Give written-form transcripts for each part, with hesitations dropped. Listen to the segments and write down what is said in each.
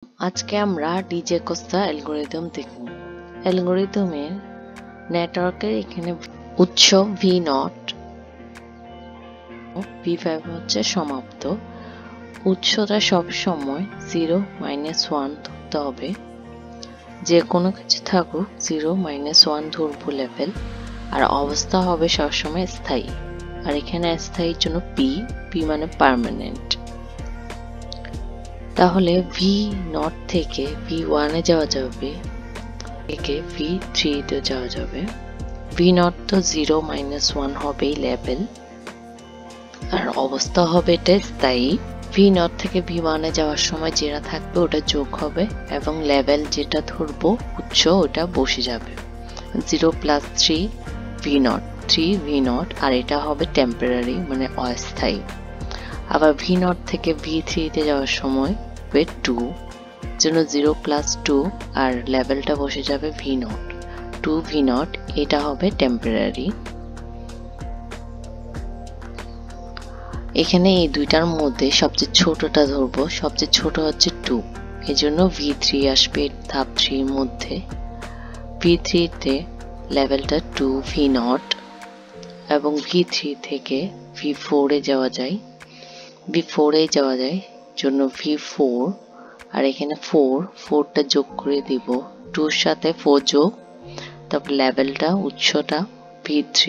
আজকে আমরা DJ Costa algorithm দেখব। অ্যালগরিদমের নেটওয়ার্কের এখানে উৎস V0, V5 হচ্ছে সমাপ্ত। উৎসটা সব সময় 0-1 ধরতে হবে। যে কোনো কিছু থাকুক 0-1 ধরবো লেভেল, আর অবস্থা হবে সবসময় স্থায়ী। আর এখানে স্থায়ীর জন্য P মানে পার্মানেন্ট। তাহলে V0 থেকে V1 এ যাওয়া যাবে, থেকে V3 তে যাওয়া যাবে। V0 তো 0-1 হবেই লেভেল, আর অবস্থা হবে এটা স্থায়ী। V0 থেকে V1 এ যাওয়ার সময় যেটা থাকবে ওটা যোগ হবে, এবং লেভেল যেটা ধরবো উৎস ওটা বসে যাবে। 0+3 V0, 3 V0, আর এটা হবে টেম্পোরারি মানে অস্থায়ী। আবার V0 থেকে V3 তে যাওয়ার সময় 2, জন্য 0+2, আর লেভেলটা বসে যাবে V0, 2 V0, এটা হবে টেম্পোরারি। এখানে এই দুইটার মধ্যে সবচেয়ে ছোটটা ধরবো, সবচেয়ে ছোট হচ্ছে 2, এজন্য V3 আসবে ধাপ 3 এর মধ্যে। V3 তে লেভেলটা 2 V0, এবং V3 থেকে V4 এ যাওয়া যায়, V4 এ যাওয়া যায় জন্য V4, আর এখানে 4টা যোগ করে দিব, 2 এর সাথে 4 যোগ, তারপর লেভেলটা উৎসটা V3,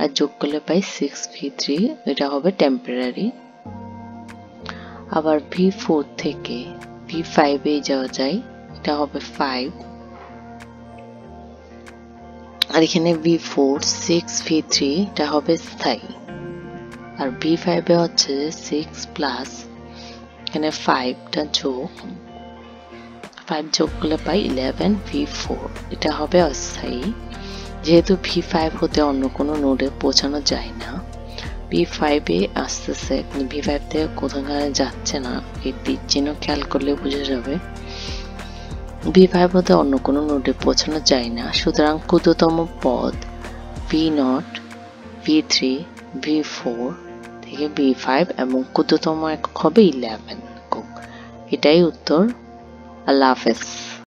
আর যোগ করলে পাই 6 V3, এটা হবে টেম্পোরারি। আবার V4 থেকে V5 এ যাওয়া যায়, এটা হবে 5, আর এখানে V4 6 V3, এটা হবে স্থায়ী। আর V5 এ হচ্ছে 6 প্লাস এখানে 5টা যোগ, 5 যোগ করলে পাই 11 V4, এটা হবে অস্থায়ী। যেহেতু V5 হতে অন্য কোনো নোডে পৌঁছানো যায় না, V5 এ আসতেছে, V5 থেকে কোথাও যাচ্ছে না, এই তীর চিহ্ন খেয়াল করলে বোঝা যাবে। V5 হতে অন্য কোনো নোডে পৌঁছানো যায় না, সুতরাং ক্ষুদ্রতম পথ V0, V3, V4 থেকে V5, এবং ক্ষুদ্রতম একক হবে 11 একক। এটাই উত্তর। আল্লাহ হাফেজ।